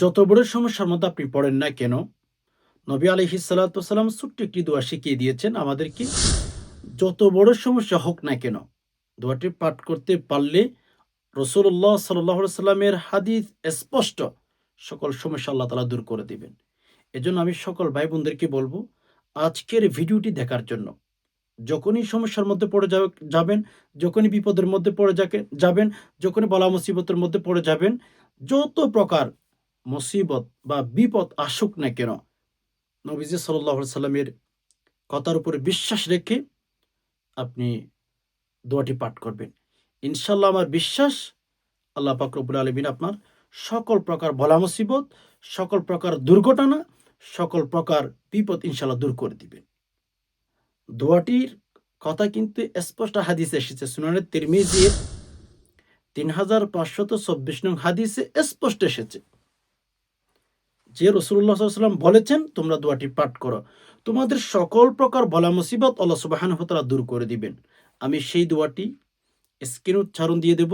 যত বড় সমস্যার মধ্যে আপনি পড়েন না কেন, নবী আলাইহিস সালাতু ওয়াসালাম ছোট্ট একটি দোয়া শিখিয়ে দিয়েছেন আমাদেরকে। যত বড় সমস্যা হোক না কেন, দোয়াটি পাঠ করতে পারলে রাসূলুল্লাহ সাল্লাল্লাহু আলাইহি সাল্লামের হাদিস স্পষ্ট, সকল সমস্যা আল্লাহ তাআলা দূর করে দিবেন। এজন্য আমি সকল ভাই বোনদেরকে বলব, আজকের ভিডিওটি দেখার জন্য। যখনই সমস্যার মধ্যে পড়ে যাবেন, যখনই বিপদের মধ্যে পড়ে যাবেন, যখনই বালা মুসিবতের মধ্যে পড়ে যাবেন, যত প্রকার মুসিবত বা বিপদ আসুক না কেন, নবীজি সাল্লাল্লাহু আলাইহি সাল্লামের কথার উপরে বিশ্বাস রেখে আপনি দোয়াটি পাঠ করবেন। ইনশাআল্লাহ আমার বিশ্বাস, আল্লাহ পাক রব্বুল আলামিন আপনার সকল প্রকার বালা মুসিবত, সকল প্রকার দুর্ঘটনা, সকল প্রকার বিপদ ইনশাআল্লাহ দূর করে দিবেন। দোয়াটির কথা কিন্তু স্পষ্ট হাদিসে এসেছে। সুনানে তিরমিজির ৩৫২৪ নং হাদিসে স্পষ্ট এসেছে যে রাসূলুল্লাহ সাল্লাল্লাহু আলাইহি ওয়াসাল্লাম বলেছেন, তোমরা দোয়াটি পাঠ করো। তোমাদের সকল প্রকার বালা মুসিবত আল্লাহ সুবহানাহু ওয়া তাআলা দূর করে দিবেন। আমি সেই দোয়াটি স্ক্রিনে উচ্চারণ দিয়ে দেব।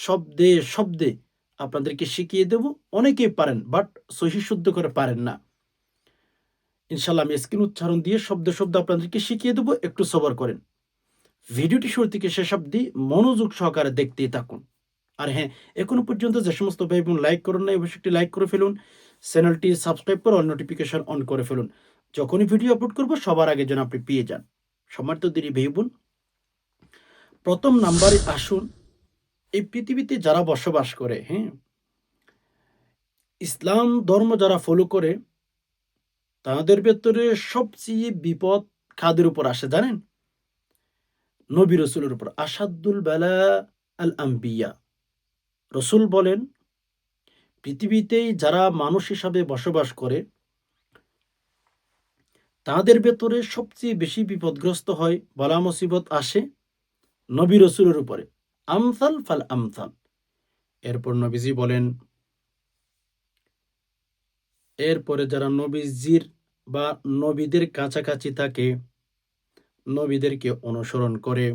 শব্দে, শব্দে আপনাদেরকে শিখিয়ে দেব। অনেকেই পারেন বাট সহিহ শুদ্ধ করে পারেন না। ইনশাআল্লাহ আমি স্ক্রিন উচ্চারণ দিয়ে শব্দে, শব্দে আপনাদেরকে শিখিয়ে দেব। একটু সবর করেন। ভিডিওটি শুরু থেকে শেষ অবধি মনোযোগ সহকারে দেখতেই থাকুন। আর হ্যাঁ, এখনো পর্যন্ত যে সমস্ত ভাই বোন লাইক করেন নাই, অবশ্যই একটি লাইক করে ফেলুন। চ্যানেলটি সাবস্ক্রাইব করে অল নোটিফিকেশন অন করে ফেলুন। যখনই ভিডিও আপলোড করব সবার আগে যেন আপনি পেয়ে যান। সম্মানিত দিনী ভাই বোন, ১ম নাম্বারে আসুন, এই পৃথিবীতে যারা বসবাস করে, হ্যাঁ? ইসলাম ধর্ম যারা ফলো করে, তাদের ভেতরে সবচেয়ে বিপদ কাদের উপর আসে জানেন? নবী রাসূলের উপর। আসাদ্দুল বালা আল আম্বিয়া। রাসূল বলেন, পৃথিবীতেই যারা মানুষ হিসাবে বসবাস করে, তাদের ভেতরে সবচেয়ে বেশি বিপদগ্রস্ত হয়, বালা মুসিবত আসে নবী রাসূলের উপরে। আমসাল ফাল আমসাল। এরপর নবীজি বলেন, এরপরে যারা নবীজির বা নবীদের কাছাকাছি থাকে, নবীদেরকে অনুসরণ করে,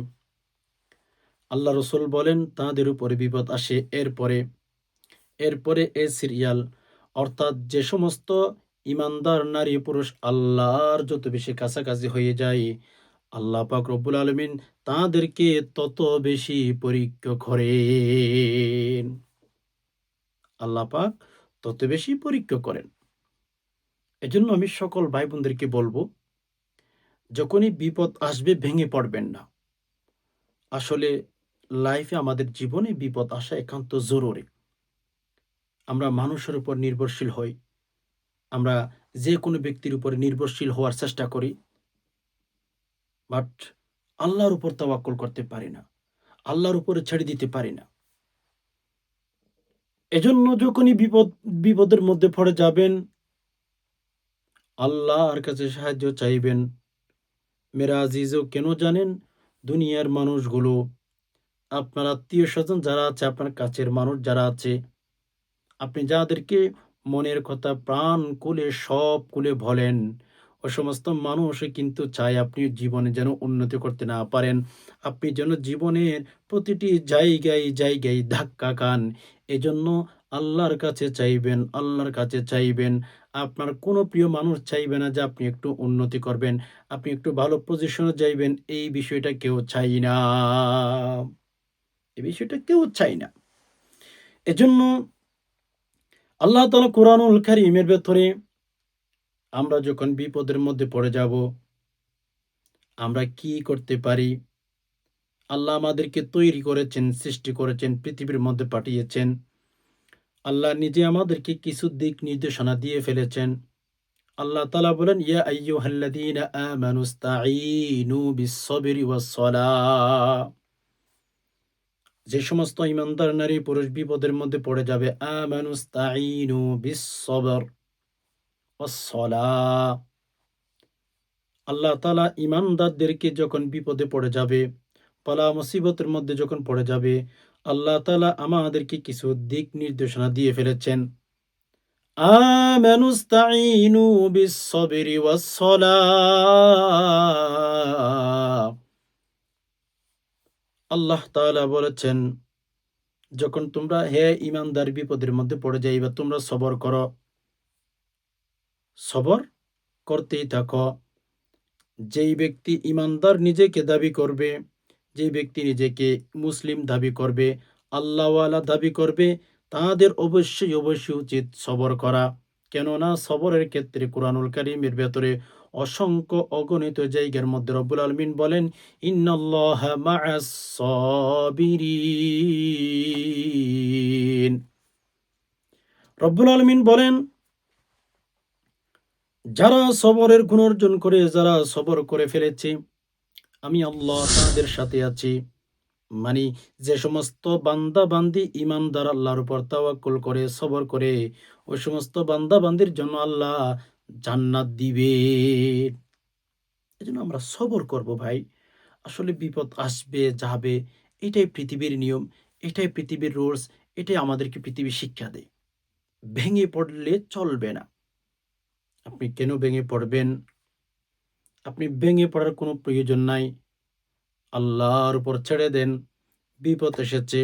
আল্লাহ রাসূল বলেন তাদের উপরে বিপদ আসে। এরপরে সিরিয়াল, অর্থাৎ যে সমস্ত ইমানদার নারী পুরুষ আল্লাহর যত বেশি কাছাকাছি হয়ে যায়, আল্লাহ পাক রব্বুল আলামিন তাদেরকে তত বেশি পরীক্ষা করেন। আল্লাহ পাক তত বেশি পরীক্ষা করেন। এজন্য আমি সকল ভাই বোনদেরকে বলবো, যখনই বিপদ আসবে ভেঙে পড়বেন না। আসলে লাইফে আমাদের জীবনে বিপদ আসা একান্ত জরুরি। আমরা মানুষের উপর নির্ভরশীল হই। আমরা যে কোনো ব্যক্তির উপরে নির্ভরশীল হওয়ার চেষ্টা করি, বাট আল্লাহর উপর তাওয়াক্কুল করতে পারি না। আল্লাহর উপরে ছেড়ে দিতে পারি না। এজন্য যখনই বিপদের মধ্যে পড়ে যাবেন, আল্লাহর কাছে সাহায্য চাইবেন। মেরা আজিজও কেন জানেন? দুনিয়ার মানুষগুলো, আপনার আত্মীয়স্বজন যারা আছে, আপনার কাছের মানুষ যারা আছে, আপনি যাদেরকে মনের কথা প্রাণ খুলে সব খুলে বলেন, ও সমস্ত মানুষই কিন্তু চায় আপনি জীবনে যেন উন্নতি করতে না পারেন। আপনি যেন জীবনের প্রতিটি জায়গায়, জায়গায় ধাক্কা খান। এজন্য আল্লাহর কাছে চাইবেন, আল্লাহর কাছে চাইবেন। আপনার কোনো প্রিয় মানুষ চাইবে না যে আপনি একটু উন্নতি করবেন, আপনি একটু ভালো পজিশনে যাইবেন। এই বিষয়টা কেউ চাই না। এই বিষয়টা কেউ চাই না। এজন্য আল্লাহ তাআলা কোরআনুল কারীমের ভেতরে, আমরা যখন বিপদের মধ্যে পড়ে যাব, আমরা কি করতে পারি? আল্লাহ আমাদেরকে তৈরি করেছেন, সৃষ্টি করেছেন, পৃথিবীর মধ্যে পাঠিয়েছেন। আল্লাহ নিজে আমাদেরকে কিছু দিক নির্দেশনা দিয়ে ফেলেছেন। আল্লাহ তাআলা বলেন, ইয়া আইয়ুহাল্লাযীনা আমানুস্তাঈনু বিস-সাবরি ওয়াস-সালাহ। যে সমস্ত ঈমানদার নারী পুরুষ বিপদের মধ্যে পড়ে যাবে, আমানুস্তাঈনু বিস-সাবর ওয়াস-সালাহ। আল্লাহ তাআলা ঈমানদারদেরকে যখন বিপদে পড়ে যাবে, বালা মুসিবতের মধ্যে যখন পড়ে যাবে, আল্লাহ তাআলা আমাদেরকে কিছু দিক নির্দেশনা দিয়ে ফেলেছেন। আমানুস্তাঈনু বিস-সাবরি ওয়াস-সালাহ। আল্লাহ তাআলা বলেছেন, যখন তোমরা হে ইমানদার বিপদের মধ্যে পড়ে যাইবা, তোমরা সবর করো, সবর করতেই থাকো। যেই ব্যক্তি ইমানদার নিজেকে দাবি করবে, যেই ব্যক্তি নিজেকে মুসলিম দাবি করবে, আল্লাহওয়ালা দাবি করবে, তাদের অবশ্যই অবশ্যই উচিত সবর করা। কেননা সবরের ক্ষেত্রে কুরআনুল কারীমের ভেতরে অসংখ্য অগণিত জায়গার মধ্যে রব্বুল আলামিন বলেন, ইন্নাল্লাহা মাআস সাবিরিন। রব্বুল আলামিন বলেন, যারা সবরের গুণ অর্জন করে, যারা সবর করে ফেলেছে, আমি আল্লাহ তাদের সাথে আছি। মানে যে সমস্ত বান্দা বান্দি ইমানদার আল্লাহর উপর তাওয়াক্কুল করে সবর করে, ওই সমস্ত বান্দা বান্দির জন্য আল্লাহ জান্নাত দিবে। এজন্য আমরা সবর করব ভাই। আসলে বিপদ আসবে যাবে, এটাই পৃথিবীর নিয়ম, এটাই পৃথিবীর রুলস, এটাই আমাদেরকে পৃথিবী শিক্ষা দেয়। ভেঙে পড়লে চলবে না। আপনি কেন ভেঙে পড়বেন? আপনি ভেঙে পড়ার কোনো প্রয়োজন নাই। আল্লাহর উপর ছেড়ে দেন। বিপদ এসেছে,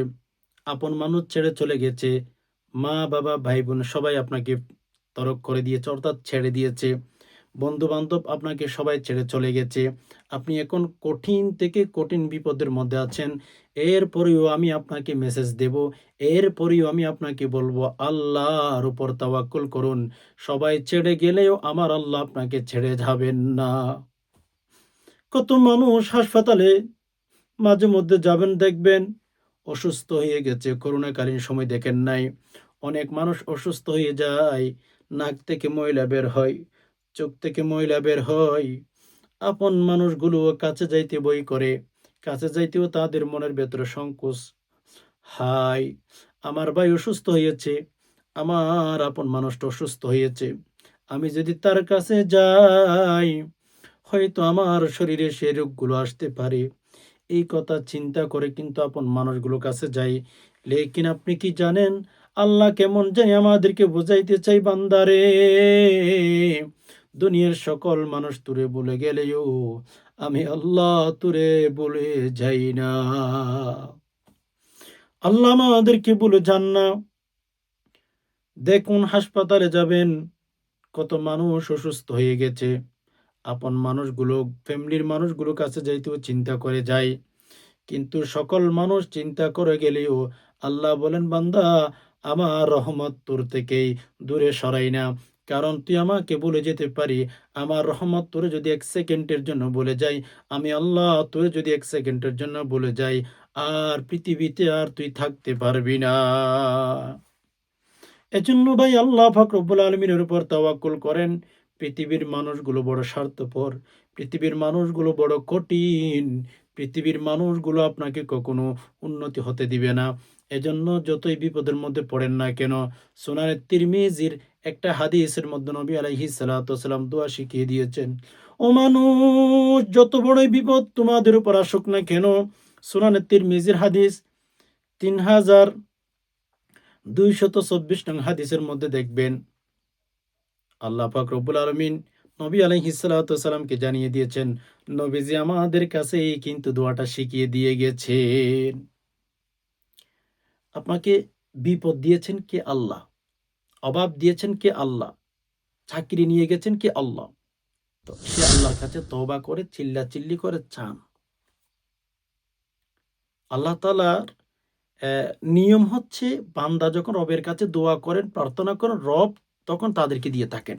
আপন মানুষ ছেড়ে চলে গেছে, মা বাবা ভাই বোন সবাই আপনাকে তরক করে দিয়েছে, অর্থাৎ ছেড়ে দিয়েছে, বন্ধু বান্ধব আপনাকে সবাই ছেড়ে চলে গেছে, আপনি এখন কঠিন থেকে কঠিন বিপদের মধ্যে আছেন। এরপরেও আমি আপনাকে মেসেজ দেব, এরপরেও আমি আপনাকে বলবো আল্লাহর উপর তাওয়াক্কুল করুন। সবাই ছেড়ে গেলেও আমার আল্লাহ আপনাকে ছেড়ে যাবেন না। কত মানুষ হাসপাতালে মাঝে মধ্যে যাবেন, দেখবেন অসুস্থ হয়ে গেছে। করোনাকালীন সময় দেখেন নাই, অনেক মানুষ অসুস্থ হয়ে যায়, নাক থেকে ময়লা বের হয়, চোখ থেকে ময়লা বের হয়। আপন মানুষগুলো কাছে যাইতে ভয় করে, কাছে যাইতেও তাদের মনের ভেতরে সংকোচ। হাই, আমার ভাই অসুস্থ হয়েছে, আমার আপন মানুষটা অসুস্থ হয়েছে, আমি যদি তার কাছে যাই, হয়তো আমার শরীরে সেই রোগগুলো আসতে পারে। এই কথা চিন্তা করে কিন্তু আপন মানুষগুলোর কাছে যাই। লেকিন আপনি কি জানেন, আল্লাহ কেমন জানি আমাদেরকে বুঝাইতে চাই, বান্দারে, দুনিয়ার সকল মানুষ তুরে বলে গেলেও আমি আল্লাহ তুরে বলে যাই না। আল্লাহ আমাদেরকে বলে যান না। দেখুন হাসপাতালে যাবেন, কত মানুষ অসুস্থ হয়ে গেছে, আপন মানুষগুলো, ফ্যামিলির মানুষগুলো কাছে যাইতেও চিন্তা করে যায়। কিন্তু সকল মানুষ চিন্তা করে গেলেও আল্লাহ বলেন, বান্দা, আমার রহমত তোর থেকেই দূরে সরাই না। কারণ তুই আমাকে বলে যেতে পারি, আমার রহমত তোরে যদি 1 সেকেন্ডের জন্য বলে যাই, আমি আল্লাহ তোরে যদি 1 সেকেন্ডের জন্য বলে যাই, আর পৃথিবীতে আর তুই থাকতে পারবি না। এজন্য ভাই আল্লাহ পাক রব্বুল আলামিনের উপর তাওয়াক্কুল করেন। পৃথিবীর মানুষগুলো বড় স্বার্থপর, পৃথিবীর মানুষগুলো বড় কঠিন, পৃথিবীর মানুষগুলো আপনাকে কখনো উন্নতি হতে দিবে না। এজন্য যতই বিপদের মধ্যে পড়েন না কেন, সুনানে তিরমিজির একটা হাদিসের মধ্যে নবী আলাইহিস সালাতু ওয়াসালাম দোয়া শিখিয়ে দিয়েছেন। ও মানুষ, যত বড়ই বিপদ তোমাদের উপর আসুক না কেন, সুনানে তিরমিজির হাদিস ৩,২২৪ নং হাদিসের মধ্যে দেখবেন, আল্লাহ পাক রব্বুল আলামিন নবী আলাইহিস সালাতু ওয়াসালামকে জানিয়ে দিয়েছেন, নবীজি আমাদের কাছে কিন্তু দোয়াটা শিখিয়ে দিয়ে গেছেন। আপনাকে বিপদ দিয়েছেন কে? আল্লাহ। অভাব দিয়েছেন কে? আল্লাহ। চাকরি নিয়ে গেছেন কে? আল্লাহ। তো সে আল্লাহর কাছে তওবা করে চিল্লাচিল্লি করে চান। আল্লাহ তাআলার নিয়ম হচ্ছে, বান্দা যখন রবের কাছে দোয়া করেন, প্রার্থনা করেন, রব তখন তাদেরকে দিয়ে থাকেন।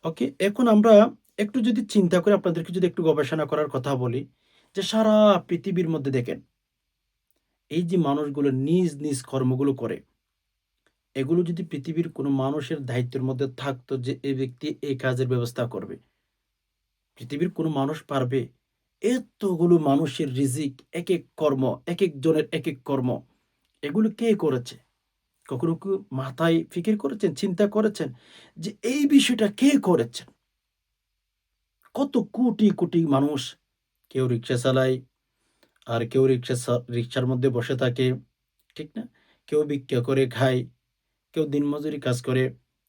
ওকে, এখন আমরা একটু যদি চিন্তা করি, আপনাদেরকে যদি একটু গবেষণা করার কথা বলি, যে সারা পৃথিবীর মধ্যে দেখেন, এই যে মানুষগুলো নিজ নিজ কর্মগুলো করে, এগুলো যদি পৃথিবীর কোনো মানুষের দায়িত্বের মধ্যে থাকতো যে এই ব্যক্তি এই কাজের ব্যবস্থা করবে, পৃথিবীর কোনো মানুষ পারবে? এতগুলো মানুষের রিজিক, এক এক কর্ম, এক একজনের এক এক কর্ম, এগুলো কে করেছে? কখনো কি মাথায় ফিকির করেছেন, চিন্তা করেছেন যে এই বিষয়টা কে করেছেন? কত কোটি কোটি মানুষ, কেউ রিক্সা চালায়, আর কেউ রিক্সার মধ্যে বসে থাকে, ঠিক না? কেউ ভিক্ষা করে খায়, কেউ দিনমজুরি কাজ করে,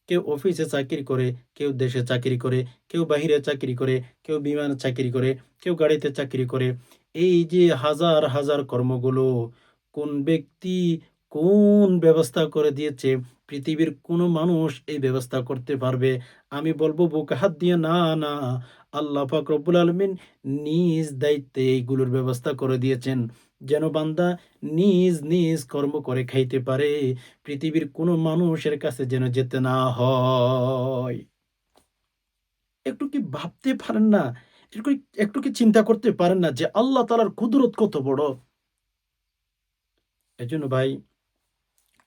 কেউ অফিসে চাকরি করে, কেউ দেশে চাকরি করে, কেউ বাহিরে চাকরি করে, কেউ বিমানে চাকরি করে, কেউ গাড়িতে চাকরি করে। এই যে হাজার হাজার কর্মগুলো, কোন ব্যক্তি কোন ব্যবস্থা করে দিয়েছে, পৃথিবীর কোনো মানুষ এই ব্যবস্থা করতে পারবে? আমি বলবো বুকে হাত দিয়ে, না, না। আল্লাহ পাক রব্বুল আলামিন নিজ দায়িত্বে এইগুলোর ব্যবস্থা করে দিয়েছেন। যেন বান্দা নিজ, নিজ কর্ম করে খাইতে পারে। পৃথিবীর কোনো মানুষের কাছে যেন যেতে না হয়। একটু কি ভাবতে পারেন না? একটু একটু কি চিন্তা করতে পারেন না যে আল্লাহ তাআলার কুদরত কত বড়? এজন্য ভাই,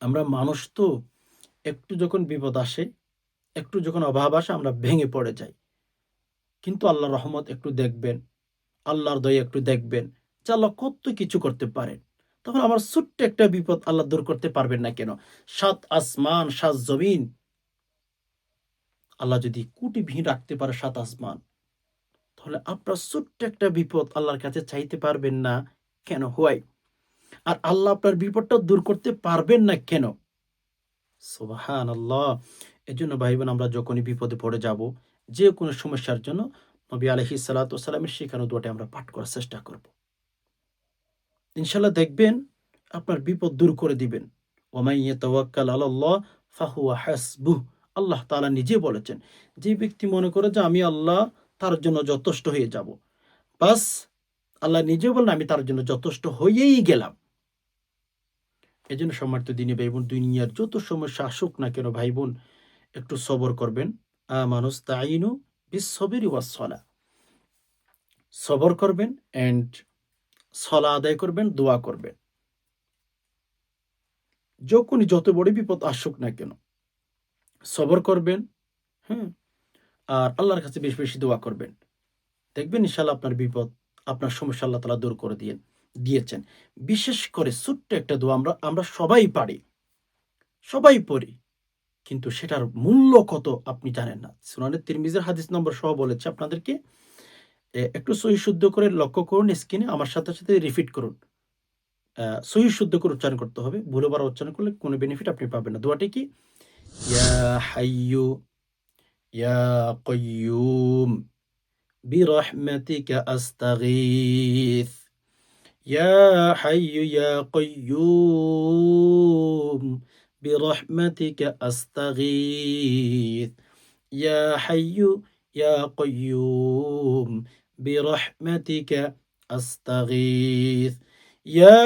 আমরা মানুষ তো, একটু যখন বিপদ আসে, একটু যখন অভাব আসে আমরা ভেঙে পড়ে যাই। কিন্তু আল্লাহর রহমত একটু দেখবেন, আল্লাহর দয়া একটু দেখবেন যে আল্লাহ কত কিছু করতে পারেন। তখন আমার ছোট্ট একটা বিপদ আল্লাহ দূর করতে পারবেন না কেন? ৭ আসমান, ৭ জমিন আল্লাহ যদি কুটিবিহীন রাখতে পারে ৭ আসমান, তাহলে আপনার ছোট্ট একটা বিপদ আল্লাহর কাছে চাইতে পারবেন না কেন? হোয়াই? আর আল্লাহ আপনার বিপদটা দূর করতে পারবেন না কেন? সুবহানাল্লাহ! এজন্য ভাই-বোন, আমরা যখনই বিপদে পড়ে যাব, যে কোনো সমস্যার জন্য নবী আলাইহিস সালাতু ওয়াস সালামের শেখানো দোয়াটি আমরা পাঠ করার চেষ্টা করব। ইনশাআল্লাহ দেখবেন আপনার বিপদ দূর করে দিবেন। ওয়ামান ইয়াতাওয়াক্কাল আলাল্লাহ ফাহুয়া হাসবুহ। আল্লাহ তাআলা নিজে বলেছেন, যে ব্যক্তি মনে করে যে আমি আল্লাহ তার জন্য যথেষ্ট হয়ে যাব। বাস, আল্লাহ নিজে বললেন আমি তার জন্য যথেষ্ট হয়েই গেলাম। এজন্য সম্মানিত দিনী ভাই-বোন, দুনিয়ার যত সমস্যা আসুক না কেন ভাই-বোন, একটু সবর করবেন। আমানুস্তাঈনু বিস-সবরি ওয়াস-সালাহ। সবর করবেন অ্যান্ড সলা আদায় করবেন, দোয়া করবেন। যখনই যত বড় বিপদ আসুক না কেন, সবর করবেন, হুম? আর আল্লাহর কাছে বেশি, বেশি দোয়া করবেন। দেখবেন ইনশাআল্লাহ আপনার বিপদ, আপনার সমস্যা আল্লাহ তাআলা দূর করে দিয়েছেন। বিশেষ করে ছোট্ট একটা দোয়া আমরা আমরা সবাই পারি, সবাই পড়ি। কিন্তু সেটার মূল্য কত আপনি জানেন না। সুনানে তিরমিজির হাদিস নম্বর সহ বলেছি আপনাদেরকে। একটু সহি শুদ্ধ করে লক্ষ্য করুন স্ক্রিনে, আমার সাথে, সাথে রিপিট করুন। সহি শুদ্ধ করে উচ্চারণ করতে হবে। ভুলও-বাড়া উচ্চারণ করলে কোনো বেনিফিট আপনি পাবেন না। দোয়াটি কি? ইয়া হাইয়্যু ইয়া কাইয়্যুম বিরহমাতিকা আস্তাগীথ। ইয়া হাইয়্যু ইয়া কাইয়্যুম বিরহমাতিকা আস্তাগীথ। ইয়া হাইয়্যু ইয়া কাইয়্যুম বিরহমাতিকা আস্তাগীথ। ইয়া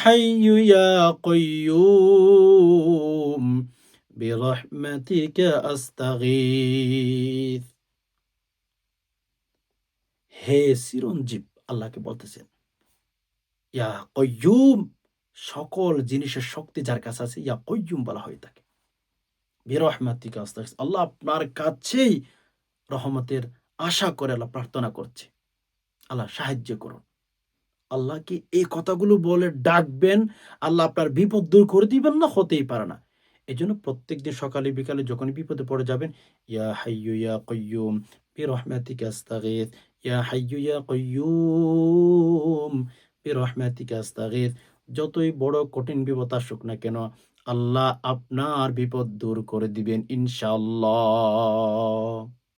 হাইয়্যু ইয়া কাইয়্যুম বিরহমাতিকা আস্তাগীথ। হে চিরঞ্জীব, আল্লাহকে বলতেছেন, ইয়া কয়্যুম, সকল জিনিসের শক্তি যার কাছে আছে ইয়া কয়্যুম বলা হয়ে থাকে। বিরহমাতিকা আস্তাগীথ, আল্লাহ আপনার কাছেই রহমতের আশা করে আল্লাহ প্রার্থনা করছে। আল্লাহ সাহায্য করুন। আল্লাহকে এই কথাগুলো বলে ডাকবেন, আল্লাহ আপনার বিপদ দূর করে দিবেন না? হতেই পারে না। এজন্য প্রত্যেকদিন সকালে বিকালে যখনই বিপদে পড়ে যাবেন, ইয়া হাইয়্যু ইয়া কাইয়্যুম বিরহমাতিকা আস্তাগীথ, ইয়া হাইয়্যু ইয়া কাইয়্যুম বিরহমাতিকা আস্তাগীথ। যতই বড় কঠিন বিপদ আসুক না কেন, আল্লাহ আপনার বিপদ দূর করে দিবেন ইনশাআল্লাহ।